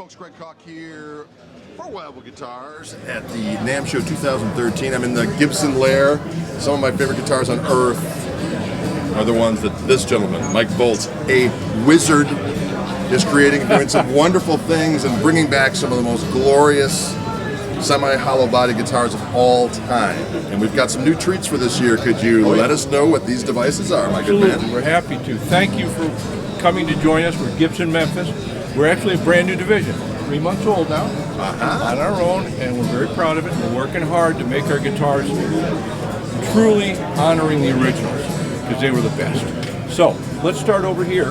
folks, Greg Koch here for Wildwood Guitars at the NAMM Show 2013. I'm in the Gibson lair. Some of my favorite guitars on earth are the ones that this gentleman, Mike Voltz, a wizard, is creating and doing some wonderful things and bringing back some of the most glorious semi-hollow body guitars of all time. And we've got some new treats for this year. Could you let us know what these devices are, my good man? We're happy to. Thank you for coming to join us. We're Gibson Memphis. We're actually a brand new division, 3 months old now, on our own, and we're very proud of it. We're working hard to make our guitars truly honoring the originals, because they were the best. So, let's start over here.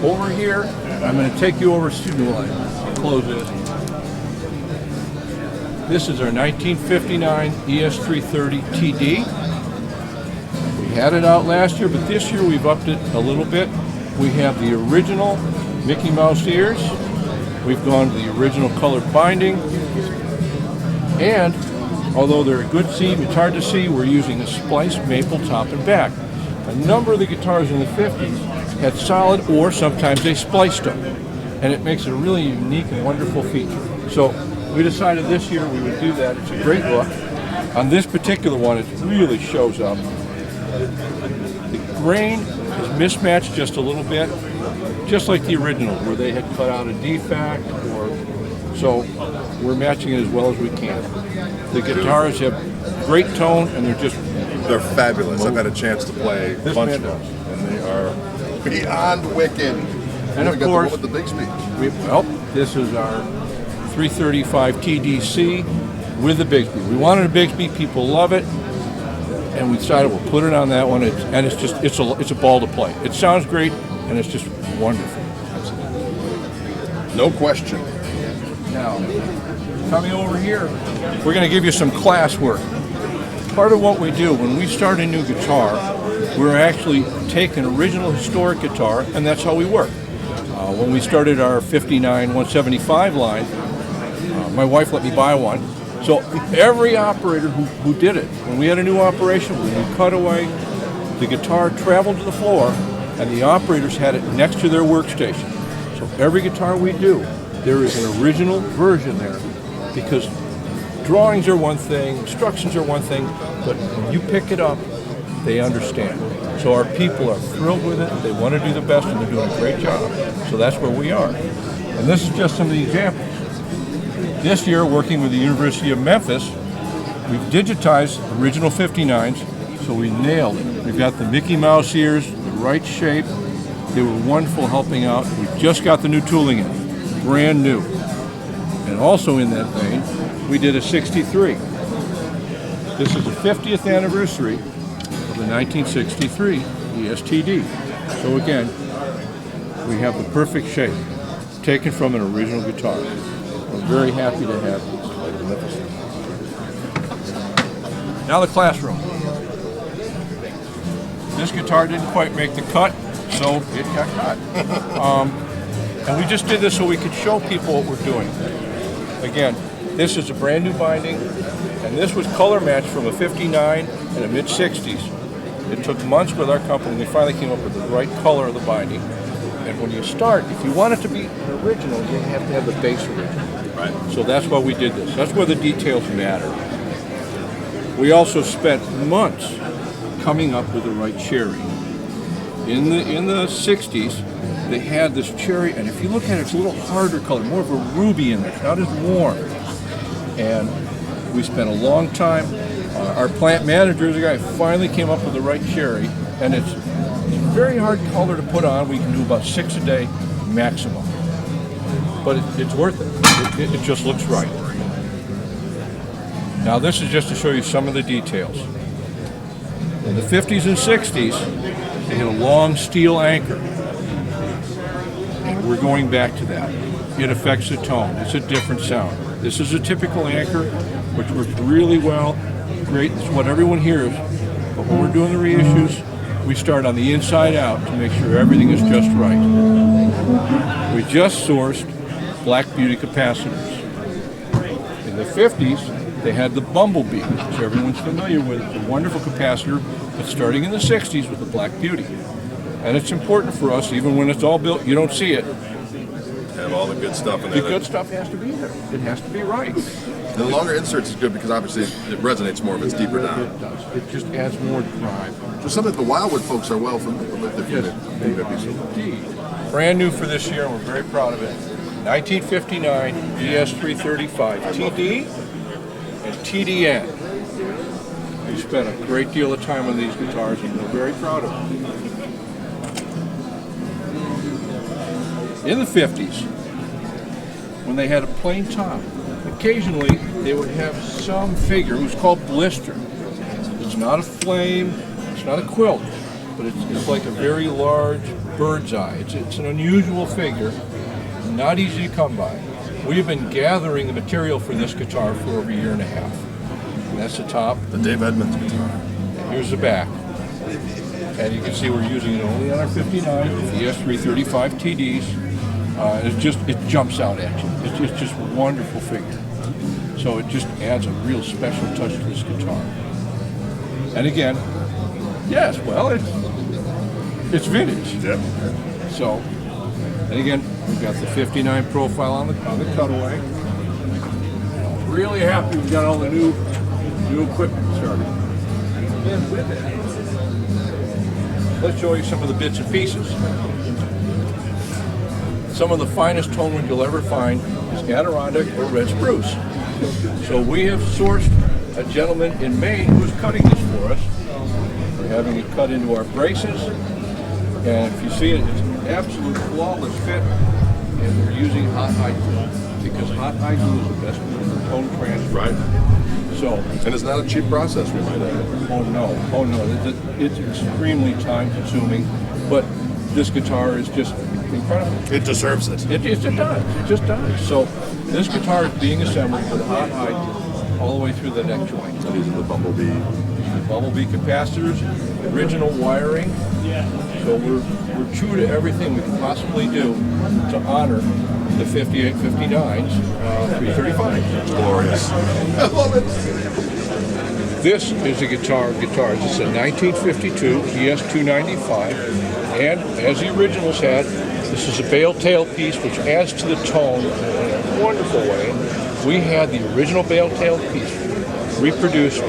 Over here, I'm going to take you over, excuse me while I close this. This is our 1959 ES330 TD. We had it out last year, but this year we've upped it a little bit. We have the original Mickey Mouse ears. We've gone to the original colored binding. And although they're a good see, it's hard to see, we're using a spliced maple top and back. A number of the guitars in the 50s had solid, or sometimes they spliced them. And it makes it a really unique and wonderful feature. So we decided this year we would do that. It's a great look. On this particular one, it really shows up. The grain is mismatched just a little bit, just like the original, where they had cut out a defect, so we're matching it as well as we can. The guitars have great tone, and they're fabulous. I've had a chance to play a bunch of them, and they are beyond wicked. And of course, with the Bigsby. This is our 335 TDC with the Bigsby. We wanted a Bigsby, people love it, and we decided we'll put it on that one. It's a ball to play. It sounds great, and it's just wonderful. No question. Now, coming over here, we're going to give you some class work. Part of what we do when we start a new guitar, we're actually take an original historic guitar, and that's how we work. When we started our 59 175 line, my wife let me buy one. So every operator who did it, when we had a new operation, when we cut away, the guitar traveled to the floor, and the operators had it next to their workstation. So every guitar we do, there is an original version there, because drawings are one thing, instructions are one thing, but when you pick it up, they understand. So our people are thrilled with it, they want to do the best, and they're doing a great job. So that's where we are. And this is just some of the examples. This year, working with the University of Memphis, we've digitized original 59s, so we nailed it. We've got the Mickey Mouse ears, the right shape. They were wonderful helping out. We just got the new tooling in, brand new. And also in that vein, we did a 63. This is the 50th anniversary of the 1963 ESTD. So again, we have the perfect shape, taken from an original guitar. We're very happy to have these. Now the classroom. This guitar didn't quite make the cut, so it got cut. And we just did this so we could show people what we're doing. Again, this is a brand new binding, and this was color matched from a 59 and a mid-60s. It took months with our company, and they finally came up with the right color of the binding. And when you start, if you want it to be an original, you have to have the base original. Right. So that's why we did this. That's where the details matter. We also spent months coming up with the right cherry. In the 60s, they had this cherry, and if you look at it, it's a little harder color, more of a ruby in there. It's not as warm. And we spent a long time. Our plant manager, the guy, finally came up with the right cherry, and it's a very hard color to put on. We can do about 6 a day maximum. But it's worth it. It just looks right. Now this is just to show you some of the details. In the 50s and 60s, they had a long steel anchor. And we're going back to that. It affects the tone. It's a different sound. This is a typical anchor, which works really well. Great, it's what everyone hears. But when we're doing the reissues, we start on the inside out to make sure everything is just right. We just sourced Black Beauty capacitors. In the 50s, they had the Bumblebee, which everyone's familiar with. It's a wonderful capacitor, but starting in the 60s with the Black Beauty. And it's important for us, even when it's all built, you don't see it. have all the good stuff in The there. good stuff has to be there. It has to be right. The longer inserts is good because obviously it resonates more if it's deeper down. It does. It just adds more drive. Just something that the Wildwood folks are well familiar with. If you Yes, maybe so. indeed. Brand new for this year, and we're very proud of it. 1959 ES335 TD and TDN. We spent a great deal of time on these guitars, and we're very proud of them. In the 50s, when they had a plain top, occasionally they would have some figure. It was called blister. It's not a flame, it's not a quilt, but it's like a very large bird's eye. It's an unusual figure, not easy to come by. We've been gathering the material for this guitar for over a year and a half. And that's the top. The Dave Edmunds guitar. And here's the back. And you can see we're using it only on our 59 ES335 TDs. It jumps out at you. It's just a wonderful figure. So it just adds a real special touch to this guitar. And again, yes, well, it's vintage. Yep. So, and again, we've got the 59 profile on the cutaway. Really happy we've got all the new equipment started. And with that, let's show you some of the bits and pieces. Some of the finest tone wood you'll ever find is Adirondack or red spruce. So we have sourced a gentleman in Maine who is cutting this for us. We're having it cut into our braces, and if you see it, it's an absolute flawless fit. And we're using hot hide glue because hot hide glue is the best tone transfer. Right. So, And it's not a cheap process, we might add. oh no, it's extremely time consuming, but this guitar is just incredible. It deserves it. It just does. So this guitar is being assembled with hot hide all the way through the neck joint. So these are the Bumblebee capacitors, original wiring. So we're true to everything we can possibly do to honor the 58, 59s, 335. Glorious. I love it. This is a guitar of guitars. It's a 1952 ES295, and as the originals had, this is a bale tail piece which adds to the tone in a wonderful way. We had the original bale tail piece reproduced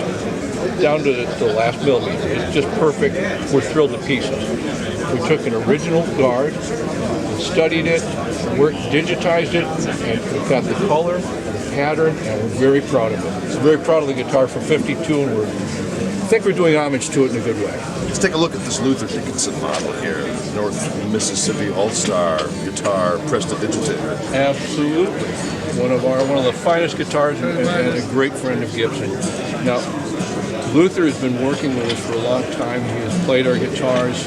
down to the last millimeter. It's just perfect. We're thrilled to pieces. We took an original guard, studied it, digitized it, and we've got the color, the pattern, and we're very proud of it. We're very proud of the guitar from 52, and I think we're doing homage to it in a good way. Let's take a look at this Luther Dickinson model here. North Mississippi All-Star guitar prestidigitator. Absolutely. One of the finest guitars and a great friend of Gibson. Now, Luther has been working with us for a long time. He has played our guitars.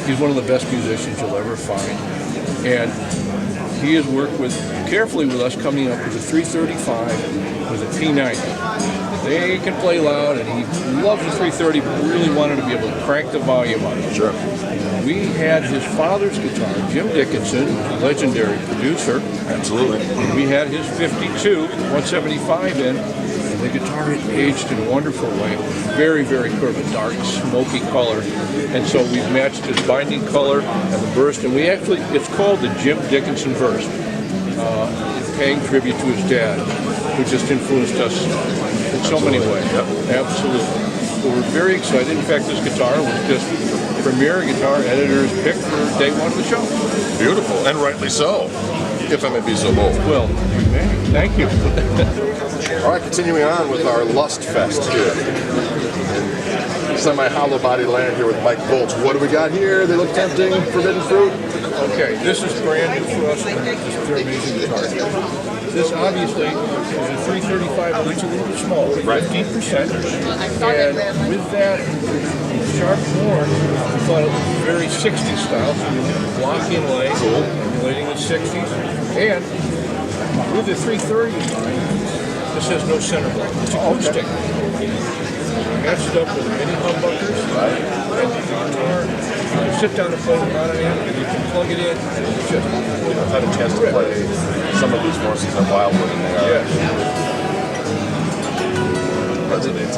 He's one of the best musicians you'll ever find. And he has worked carefully with us, coming up with a 335 with a P90. They can play loud, and he loves the 330, but really wanted to be able to crank the volume on it. Sure. We had his father's guitar, Jim Dickinson, a legendary producer. Absolutely. We had his 52, 175 in, and the guitar had aged in a wonderful way. Very, very sort of a dark, smoky color. And so we've matched his binding color and the burst, and it's called the Jim Dickinson burst, paying tribute to his dad, who just influenced us in so many ways. Yep. Absolutely. So we're very excited. In fact, this guitar was just premier guitar editor's pick for day one of the show. Beautiful, and rightly so, if I may be so bold. Well, you may. Thank you. All right, continuing on with our Lust Fest here. Semi-hollow body land here with Mike Voltz. What do we got here? They look tempting. Forbidden fruit. Okay, this is brand new for us. This is an amazing guitar. This obviously is a 335, which is a little bit smaller, Right. 15%. And with that sharp horn, we thought it was very 60s style. So we did a block inlay, emulating the 60s. And with the 330 line, this has no center block. It's acoustic. Matched it up with mini humbuckers, and the guitar, you sit down and play the bottom end, and you can plug it in, and it's just... I've had a chance to play some of these horses at Wildwood, and they are resonates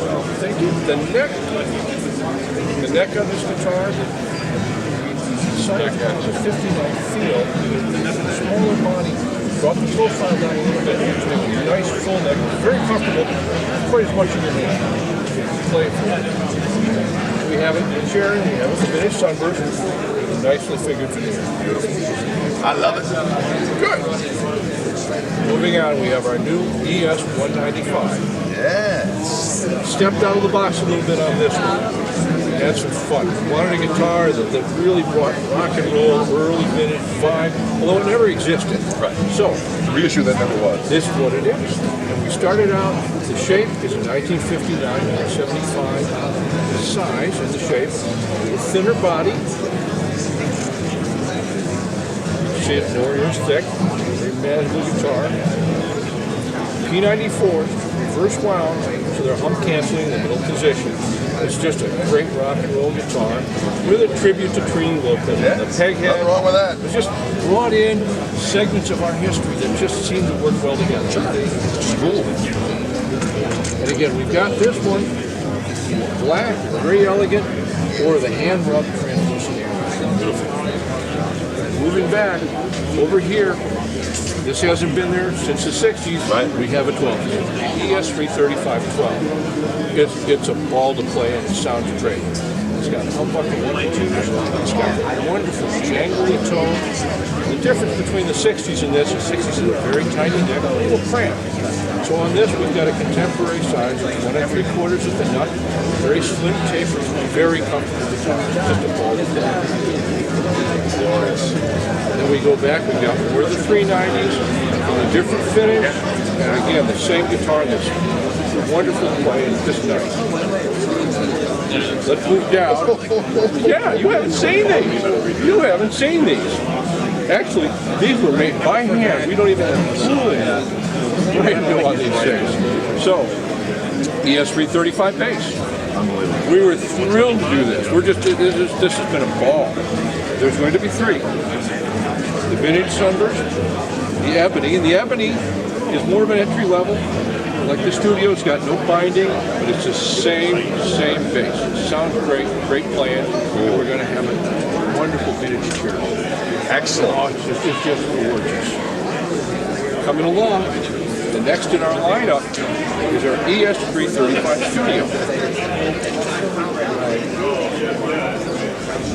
well. Thank you. The neck on this guitar, neck has a 59 feel, smaller body, brought the profile down a little bit, a nice full neck, very comfortable, quite as much in your hand. Play it for you. We have it in chair, we have it finished sunburst, nicely figured veneer. Beautiful. I love it. Good. Moving on, we have our new ES 195. Yes. Stepped out of the box a little bit on this one. Had some fun. Wanted a guitar that really brought rock and roll, early vintage vibe, although it never existed. Right. So, Reissue that never was. this is what it is. And we started out, the shape is a 1959, 1975 size and the shape. A thinner body. See it 4 inches thick. Very manageable guitar. P94, reverse wound, so they're hump canceling in the middle position. It's just a great rock and roll guitar with a tribute to Trini Lopez. Yeah, The peg head. nothing wrong with that. It's just brought in segments of our history that just seem to work well together. Cool. And again, we've got this one, black, very elegant, or the hand rub translucent area. Beautiful. Moving back, over here, this hasn't been there since the 60s. Right. We have a 12. ES 335 12. It's a ball to play and it sounds great. It's got humbucking amplitude. It's got a wonderful jangly tone. The difference between the 60s and this, the 60s is a very tiny neck, a little cramped. So on this, we've got a contemporary size, 1 3/4 at the nut, very slim taper, very comfortable guitar, just a ball to play. Then we go back, we've got more of the 390s, a different finish, and again, the same guitar that's wonderful to play and just nice. Let's move down. Yeah, you haven't seen these. You haven't seen these. Actually, these were made by hand. We don't even have tooling brand new on these things. So, ES 335 bass. Unbelievable. We were thrilled to do this. This has been a ball. There's going to be 3. The vintage sunburst, the ebony, and the ebony is more of an entry level. Like the studio, it's got no binding, but it's the same bass. It sounds great, great playing. And we're going to have a wonderful vintage chair. Excellent. Oh, it's just gorgeous. Coming along, the next in our lineup is our ES 335 Studio.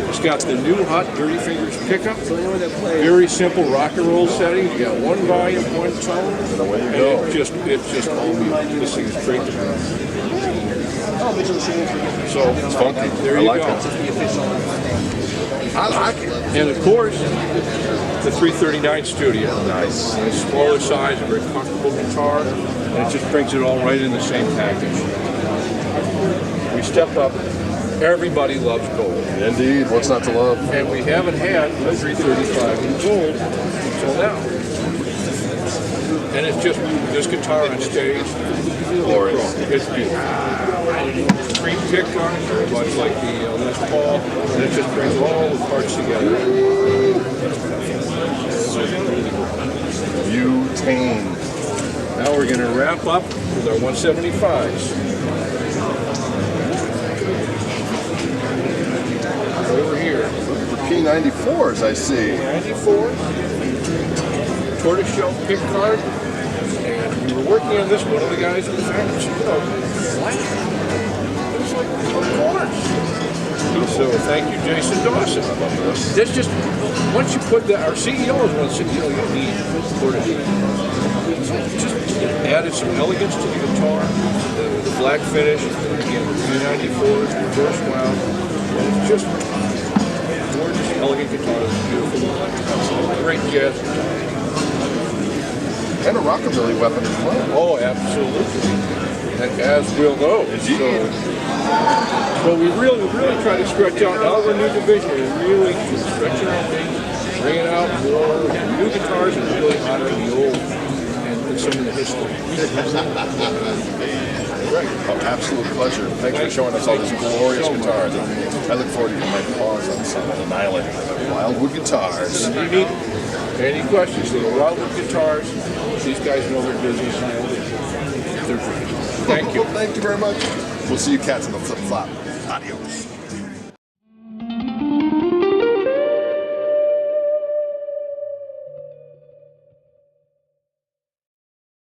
It's got the new Hot Dirty Fingers pickup. Very simple rock and roll setting. You got 1 volume, 1 tone. And it's just all music. This thing is great to play. So It's funky. there I you like go. it. I like it. And of course, the 339 Studio. Nice. It's a smaller size, a very comfortable guitar, and it just brings it all right in the same package. We step up. Everybody loves gold. Indeed. What's not to love? And we haven't had a 335 in gold until now. And it's just this guitar on stage. Glorious. It's beautiful. Free pick on it, very much like the Les Paul, and it just brings all the parts together. Butane. Now we're going to wrap up with our 175s. Over here. The P94s, I see. 94, tortoiseshell pick card, and we were working on this. One of the guys in the factory said, black. It's like corners. So thank you, Jason Dawson. That's just, once you put that, our CEO is one said, you need tortoiseshell. So just added some elegance to the guitar, the black finish, again, P94s, reverse wound, and it's just gorgeous, elegant guitar, beautiful, great jazz guitar. And a rockabilly weapon as well. Oh, absolutely. And as we'll know. So we really try to stretch out. Now we're a new division. We're really stretching out things, bringing out more new guitars and really honoring the old and some of the history. Right. Oh, absolute pleasure. Thanks for showing us all these glorious guitars. I look forward to getting my paws on some and annihilating them at Wildwood Guitars. If you need any questions, the Wildwood Guitars, these guys know their business. They're great. Thank you. Thank you very much. We'll see you cats on the flip-flop. Adios.